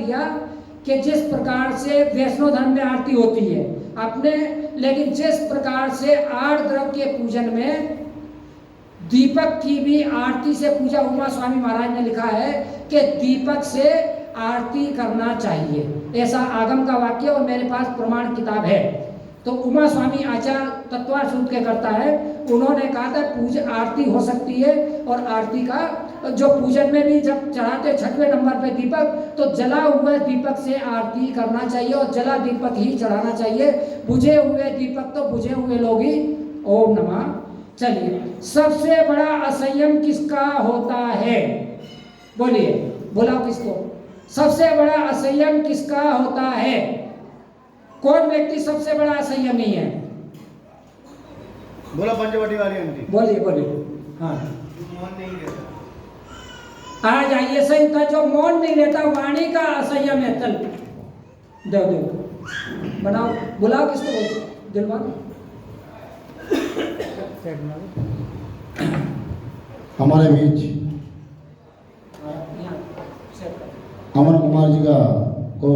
किया कि जिस प्रकार से वैष्णव धर्म में आरती होती है अपने, लेकिन जिस प्रकार से 8 द्रव्य के पूजन में दीपक की भी आरती से पूजा, उमा स्वामी महाराज ने लिखा है कि दीपक से आरती करना चाहिए, ऐसा आगम का वाक्य और मेरे पास प्रमाण किताब है। तो उमा स्वामी आचार्य तत्वार सूत्र के करता है, उन्होंने कहा था पूजा आरती हो सकती है, और आरती का जो पूजन में भी जब चढ़ाते 6वें नंबर पे दीपक, तो जला हुए दीपक से आरती करना चाहिए और जला दीपक ही चढ़ाना चाहिए, बुझे हुए दीपक तो बुझे हुए लोग ही ओम नमः। चलिए, सबसे बड़ा असंयम किसका होता है? बोलिए, बुलाओ किसको? सबसे बड़ा असंयम किसका होता है? कौन व्यक्ति सबसे बड़ा असंयमी है? बोला पंचवटी वाली आंटी। बोलिए बोलिए। हाँ, मौन नहीं रहता। आ जाइए, सही था, जो मौन नहीं रहता वाणी का असंयम है। चल दो बनाओ, बुलाओ किसको बोलते? दिलवान हमारे बीच अमन कुमार जी का को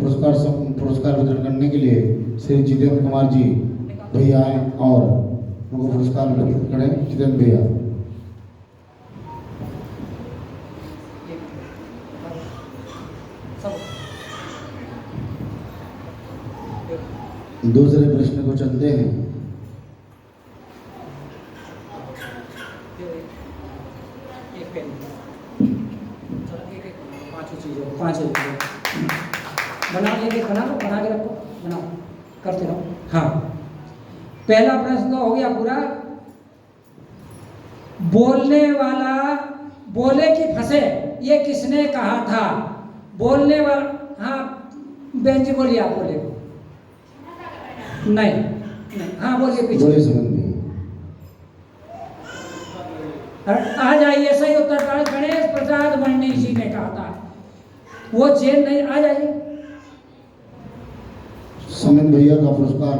पुरस्कार वितरण करने के लिए श्री जितेंद्र कुमार जी भैया आए और उनको पुरस्कार वितरित करें। जितेंद्र भैया। दूसरे प्रश्न को चलते हैं। बनाओ, एक बना लो, बना के रखो, बनाओ, करते रहो। हाँ, पहला प्रश्न तो हो गया पूरा। बोलने वाला बोले कि फंसे, ये किसने कहा था? बोलने वाला, हाँ बहन जी बोलिए, आप बोलिए। नहीं नहीं, हाँ बोलिए पीछे। आ जाइए, सही उत्तर गणेश प्रसाद मणि जी ने कहा था। वो जेल नहीं, आ जाइए। समित भैया का पुरस्कार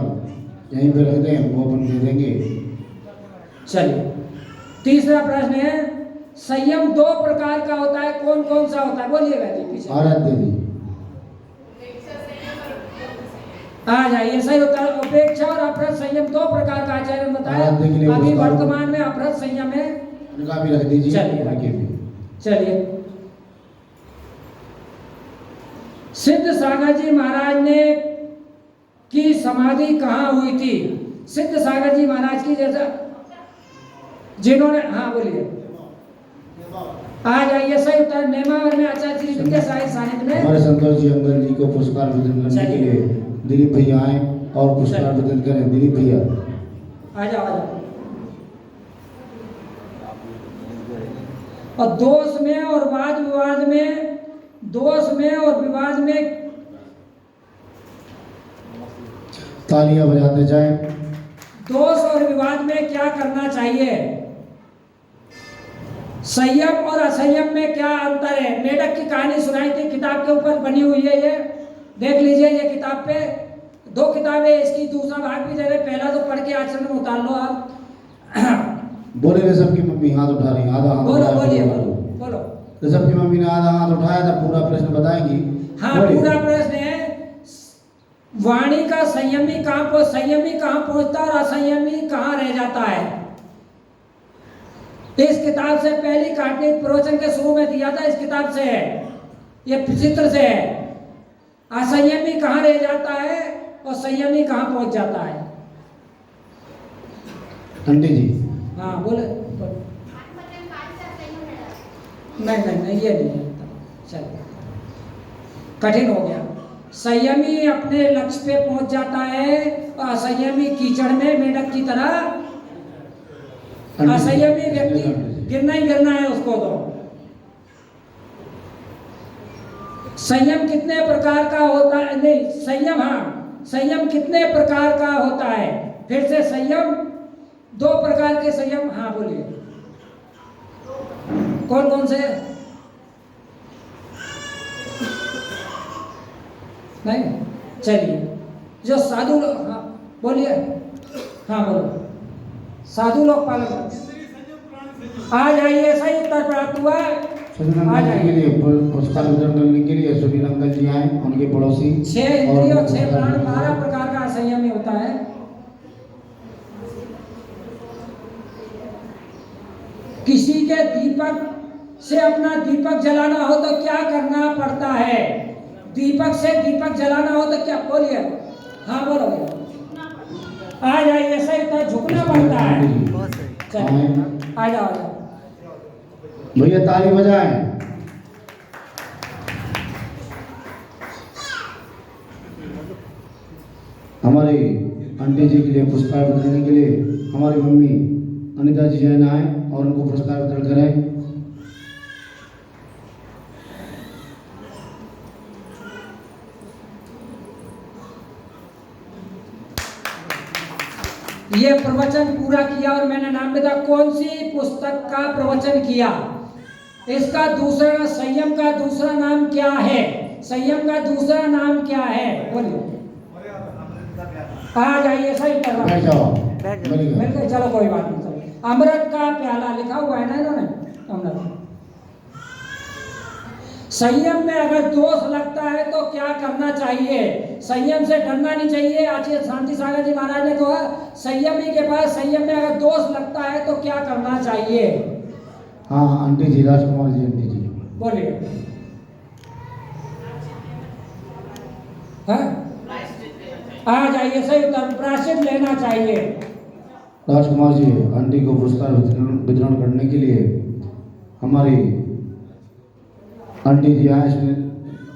यहीं पे रहते हैं, वो अपन दे देंगे। चलिए, तीसरा प्रश्न है, संयम 2 प्रकार का होता है, कौन कौन सा होता है? बोलिए वैसे पीछे। आराध्य जी। आ जाइए, सही उत्तर उपेक्षा और अपराध संयम 2 प्रकार का आचार्य ने बताया। अभी वर्तमान में अपराध संयम है, उनका भी रख दीजिए। चलिए, सिद्ध सागर जी महाराज ने की समाधि कहाँ हुई थी? सिद्ध सागर जी महाराज की, जैसा जिन्होंने, हाँ बोलिए। आ जाइए, सही उत्तर नेमावर में आचार्य श्री विद्या साहित्य सानिध्य में। हमारे संतोष जी अंगल जी को पुरस्कार वितरण करने के लिए दिलीप भैया आए और पुरस्कार वितरण करें। दिलीप भैया आ जाओ, आ जाओ। और दोष में और वाद विवाद में, दोष में और विवाद में तालियां बजाते जाएं। दोष और विवाद में क्या करना चाहिए? संयम और असंयम में क्या अंतर है? मेढक की कहानी सुनाई थी, किताब के ऊपर बनी हुई है, ये देख लीजिए। ये किताब पे 2 किताबें, इसकी दूसरा भाग भी दे रहे, पहला तो पढ़ के आचरण में उतार लो आप। बोले ऋषभ की मम्मी हाथ उठा रही, आधा हाथ बोलो, उठाया। बोलिए, बोलो। ऋषभ की मम्मी ने आधा हाथ उठाया था। पूरा प्रश्न बताएंगी? हाँ, पूरा प्रश्न है, वाणी का संयमी कहाँ पहुंचता और असंयमी कहाँ रह जाता है? इस किताब से पहली कहानी प्रवचन के शुरू में दिया था, इस किताब से है, ये चित्र से है। असंयमी कहाँ रह जाता है और संयमी कहाँ पहुंच जाता है? आंटी जी। हाँ बोले। नहीं, ये नहीं है। चलो, कठिन हो गया। संयमी अपने लक्ष्य पे पहुंच जाता है और असंयमी कीचड़ में मेढक की तरह। असंयमी व्यक्ति गिरना ही गिरना है उसको। तो संयम कितने प्रकार का होता है? नहीं, संयम, हाँ, संयम कितने प्रकार का होता है? फिर से संयम 2 प्रकार के संयम, हाँ बोलिए, कौन कौन से? नहीं, चलिए, जो साधु लोग, हाँ बोलिए, हाँ बोलो, साधु लोग पालन करते। आ जाइए, सही उत्तर प्राप्त हुआ। सुनील अंकल जी के लिए पुरस्कार वितरण करने के लिए सुनील अंकल जी के पड़ोसी 6 इंद्रिय और 6 प्राण 12 प्रकार का संयम में होता है। किसी के दीपक से अपना दीपक जलाना हो तो क्या करना पड़ता है? दीपक से दीपक जलाना हो तो क्या, बोलिए। हाँ बोलो, आ जाइए, ऐसा ही तो झुकना पड़ता है। चलिए आ जाओ, आ जाओ भैया, ताली बजाएं। हमारी आंटी जी के लिए पुरस्कार वितरण के लिए हमारी मम्मी अनिता जी जैन आए और उनको पुरस्कार वितरण करें। ये प्रवचन पूरा किया और मैंने नाम बताया कौन सी पुस्तक का प्रवचन किया। इसका दूसरा, संयम का दूसरा नाम क्या है? संयम का दूसरा नाम क्या है? बोलिए। आ जाइए, सही कर रहा बैठ जाओ, मिलकर, चलो कोई बात नहीं। चलो, अमृत का प्याला लिखा हुआ है ना इन्होंने, अमृत। संयम में अगर दोष लगता है तो क्या करना चाहिए? संयम से डरना नहीं चाहिए। आचार्य शांति सागर जी महाराज ने कहा संयमी के पास संयम में अगर दोष लगता है तो क्या करना चाहिए? हाँ आंटी जी, राजकुमार जी, आंटी जी बोलिए। हाँ आ जाइए, सही उत्तर, प्रायश्चित लेना चाहिए। राजकुमार जी आंटी को पुरस्कार वितरण करने के लिए हमारी आंटी जी आए, इसमें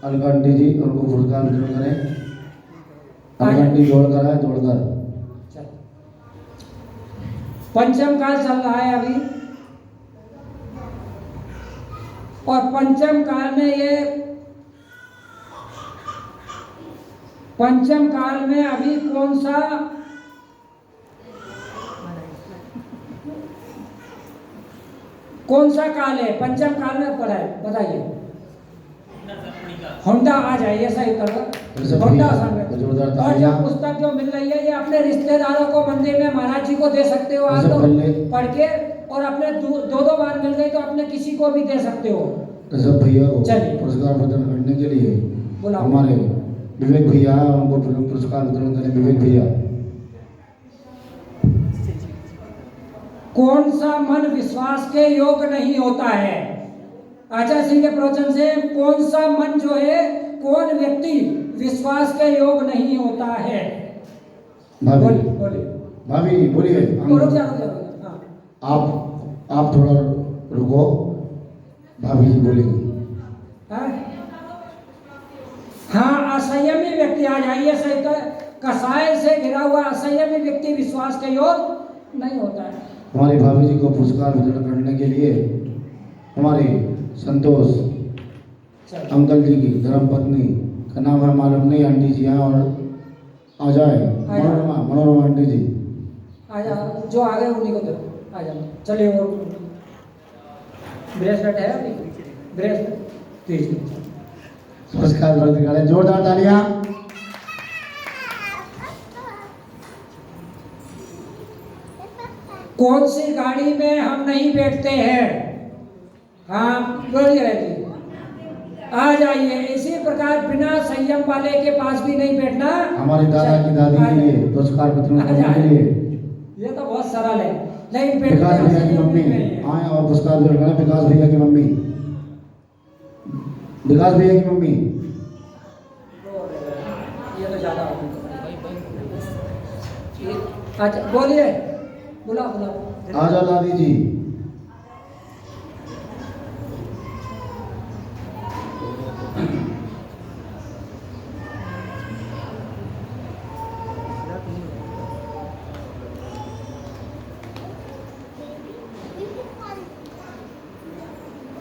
अलका आंटी जी, उनको पुरस्कार वितरण करें। अलका आंटी दौड़कर आए, दौड़कर। पंचम काल चल रहा है अभी, और पंचम काल में ये पंचम काल में अभी कौन सा काल है? पंचम काल में पढ़ा है, बताइए। होंडा, आ जाइए, सही उत्तर होंडा संगत। और जो पुस्तक जो मिल रही है ये अपने रिश्तेदारों को मंदिर में महाराज जी को दे सकते हो आप, तो पढ़ के, और अपने दो बार मिल गई तो अपने किसी को भी दे सकते हो। सब भैया को चलिए पुरस्कार वितरण करने के लिए बोला हमारे विवेक भैया, उनको पुरस्कार वितरण करें। विवेक भैया। कौन सा मन विश्वास के योग्य नहीं होता है? आचार्य सिंह के प्रवचन से कौन सा मन जो है, कौन व्यक्ति विश्वास के योग्य नहीं होता है? बोलिए भाभी, बोलिए। रुक जा। हाँ आप थोड़ा रुको, भाभी जी बोलेंगी। हाँ, असंयमी व्यक्ति, आ जाइए, सही तो कसाय से घिरा हुआ असंयमी व्यक्ति विश्वास के योग्य नहीं होता है। हमारी भाभी जी को पुरस्कार वितरण करने के लिए हमारे संतोष अंकल जी की धर्म पत्नी का नाम है मालूम नहीं, आंटी जी हैं, और आ जाए मनोरमा आंटी जी। आ जाओ, जो आ गए उन्हीं को दो, आ जाओ। चलिए, वो ब्रेसलेट है अभी, ब्रेसलेट दीजिए। पुरस्कार वितरण करें, जोरदार तालियां। कौन सी गाड़ी में हम नहीं बैठते हैं? हाँ बोलिए जी, आ जाइए। इसी प्रकार बिना संयम वाले के पास भी नहीं बैठना। हमारी दादा की दादी के लिए पुरस्कार वितरण करने के लिए ये तो बहुत सरल है, लेकिन विकास भैया की मम्मी आए और पुरस्कार वितरण करें। विकास भैया की मम्मी, विकास भैया की मम्मी। ये तो ज्यादा हो गया। अच्छा बोलिए, बुलाओ। आ जाओ दादी जी।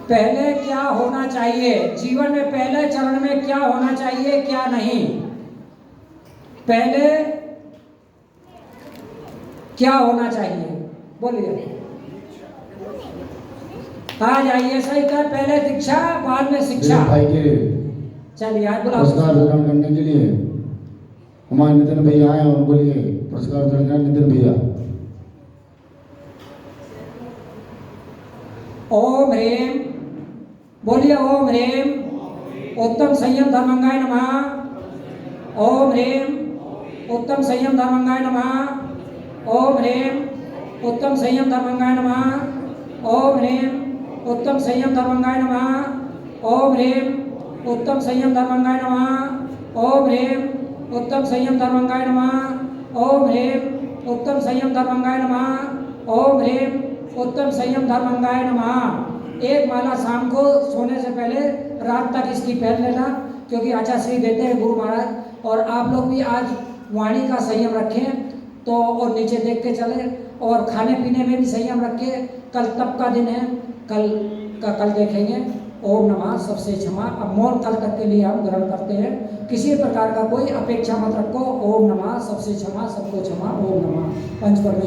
पहले क्या होना चाहिए जीवन में? पहले चरण में क्या होना चाहिए, क्या नहीं? पहले क्या होना चाहिए? बोलिए, आ जाइए। सही कर, पहले दीक्षा बाद में शिक्षा। भाई के चलिए आज बुलाओ। पुरस्कार वितरण करने के लिए हमारे नितिन भैया आए और उनको लिए पुरस्कार वितरण करें। नितिन भैया। ओम ह्रीम, बोलिए ओम ह्रीम उत्तम संयम धर्मंगाय नमः। ओम ह्रीं उत्तम संयम धर्मंगाय नमः। ओम ह्रीं उत्तम संयम धर्मंगाय नमः। ओम ह्रीं उत्तम संयम धर्मंगाय नमः। ओम ह्रीं उत्तम संयम धर्मंगाय नमः। ओम ह्रीं उत्तम संयम धर्मंगाय नमः। ओम ह्रीं उत्तम संयम धर्मंगाय नमः। ओम ह्रीं उत्तम संयम धर्मंगाय नमः। एक माला शाम को सोने से पहले रात तक इसकी पहन लेना, क्योंकि आचार्य श्री देते हैं गुरु महाराज। और आप लोग भी आज वाणी का संयम रखें तो, और नीचे देख के चले, और खाने पीने में भी संयम रखें। कल तप का दिन है, कल देखेंगे। ओम नमः सबसे क्षमा। अब मौन कल तक के लिए हम ग्रहण करते हैं, किसी प्रकार का कोई अपेक्षा मत रखो। ओम नमः सबसे क्षमा, सबको क्षमा। ओम नमः पंच परमेश्वर।